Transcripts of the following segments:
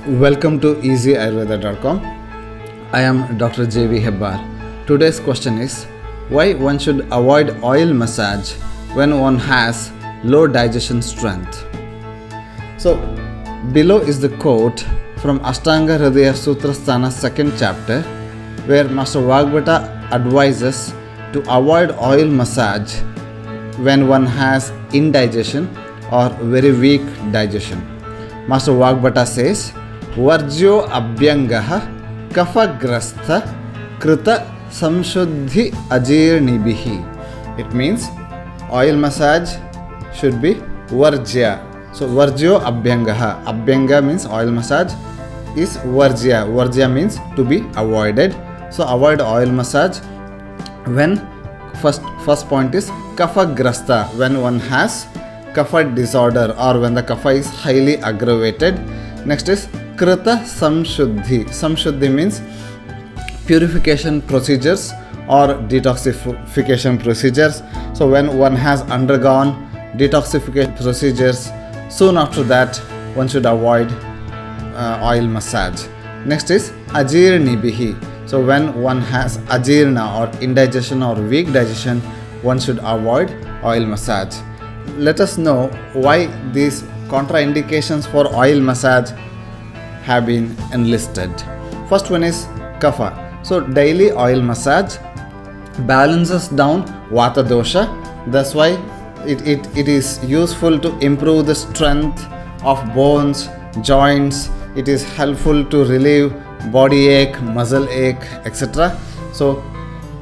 Welcome to easyayurveda.com. I am Dr. JV Hebbar. Today's question is why one should avoid oil massage when one has low digestion strength. So, below is the quote from Ashtanga Hridaya Sutrasthana 2nd chapter, where Master Vagbhata advises to avoid oil massage when one has indigestion or very weak digestion. Master Vagbhata says, Varjyo abhyangah kafagrastha krita samshuddhi ajirnibihi. It means oil massage should be varjya. So varjyo abhyangah. Abhyanga means oil massage is varjya. Varjya means to be avoided. So avoid oil massage when first point is kafagrastha, when one has kapha disorder or when the kapha is highly aggravated. Next is krita samshuddhi. Samshuddhi means purification procedures or detoxification procedures. So when one has undergone detoxification procedures, soon after that one should avoid oil massage. Next is ajirnibihi. So when one has ajirna or indigestion or weak digestion, one should avoid oil massage. Let us know why these contraindications for oil massage have been enlisted. First one is kapha. So daily oil massage balances down vata dosha. That's why it is useful to improve the strength of bones, joints. It is helpful to relieve body ache, muscle ache, etc. So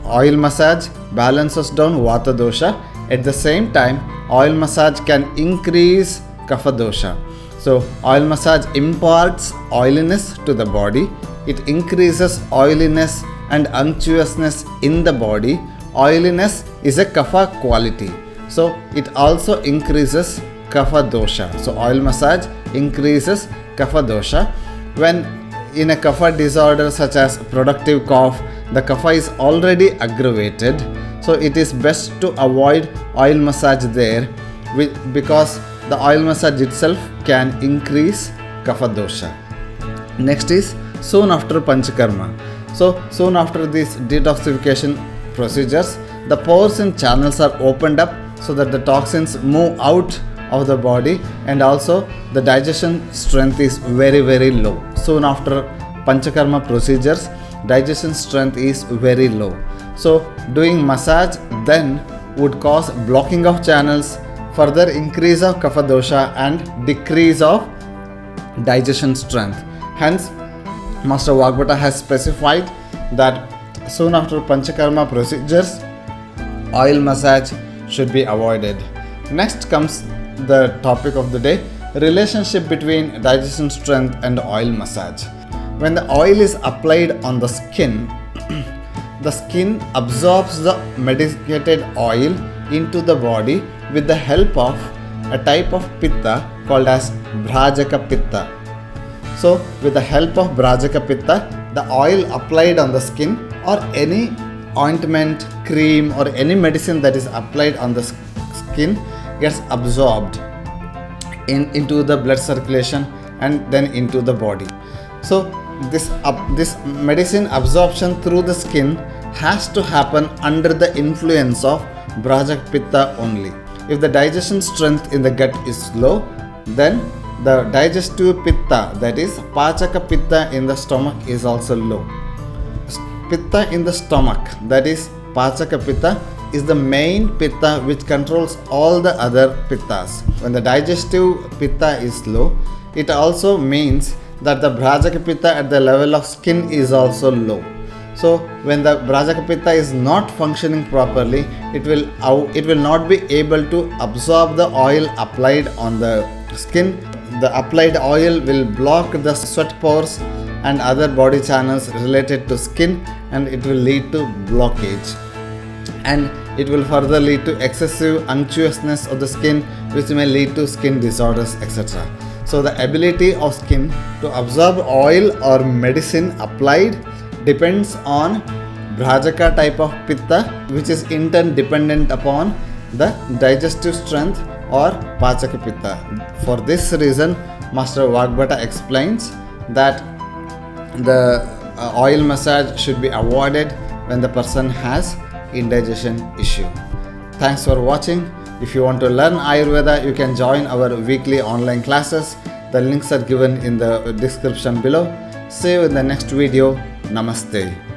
oil massage balances down vata dosha. At the same time, oil massage can increase kapha dosha. So oil massage imparts oiliness to the body. It increases oiliness and unctuousness in the body. Oiliness is a kapha quality. So it also increases kapha dosha. So oil massage increases kapha dosha. When in a kapha disorder such as productive cough, the kapha is already aggravated. So it is best to avoid oil massage there because the oil massage itself can increase kapha dosha. Next is soon after panchakarma. So soon after these detoxification procedures, the pores and channels are opened up so that the toxins move out of the body, and also the digestion strength is very low. Soon after panchakarma procedures, digestion strength is very low. So doing massage then would cause blocking of channels, further increase of kapha dosha and decrease of digestion strength. Hence, Master Vagbhata has specified that soon after panchakarma procedures, oil massage should be avoided. Next comes the topic of the day, relationship between digestion strength and oil massage. When the oil is applied on the skin, the skin absorbs the medicated oil into the body with the help of a type of pitta called as bhrajaka pitta. So with the help of bhrajaka pitta, the oil applied on the skin or any ointment, cream or any medicine that is applied on the skin gets absorbed into the blood circulation and then into the body. So this medicine absorption through the skin has to happen under the influence of bhrajaka pitta only. If the digestion strength in the gut is low, then the digestive pitta, that is pachaka pitta in the stomach, is also low. Pitta in the stomach, that is pachaka pitta, is the main pitta which controls all the other pittas. When the digestive pitta is low, it also means that the bhrajaka pitta at the level of skin is also low. So when the bhrajaka pitta is not functioning properly, it will not be able to absorb the oil applied on the skin. The applied oil will block the sweat pores and other body channels related to skin, and it will lead to blockage. And it will further lead to excessive unctuousness of the skin, which may lead to skin disorders, etc. So the ability of skin to absorb oil or medicine applied depends on bhrajaka type of pitta, which is in turn dependent upon the digestive strength or pachaka pitta. For this reason, Master Vagbhata explains that the oil massage should be avoided when the person has indigestion issue. Thanks for watching. If you want to learn Ayurveda, you can join our weekly online classes. The links are given in the description below. See you in the next video. Namaste.